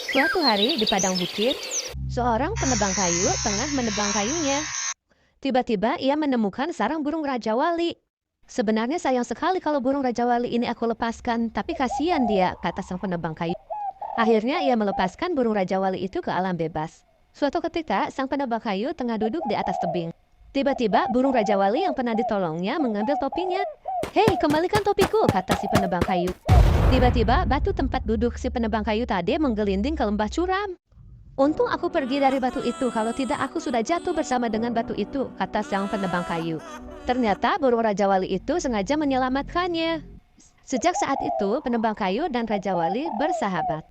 Suatu hari di padang bukit, seorang penebang kayu tengah menebang kayunya. Tiba-tiba ia menemukan sarang burung Raja Wali. Sebenarnya sayang sekali kalau burung Raja Wali ini aku lepaskan, tapi kasihan dia, kata sang penebang kayu. Akhirnya ia melepaskan burung Raja Wali itu ke alam bebas. Suatu ketika, sang penebang kayu tengah duduk di atas tebing. Tiba-tiba, burung Raja Wali yang pernah ditolongnya mengambil topinya. Hei, kembalikan topiku, kata si penebang kayu. Tiba-tiba, batu tempat duduk si penebang kayu tadi menggelinding ke lembah curam. Untung aku pergi dari batu itu, kalau tidak aku sudah jatuh bersama dengan batu itu, kata sang penebang kayu. Ternyata burung Raja Wali itu sengaja menyelamatkannya. Sejak saat itu, penebang kayu dan Raja Wali bersahabat.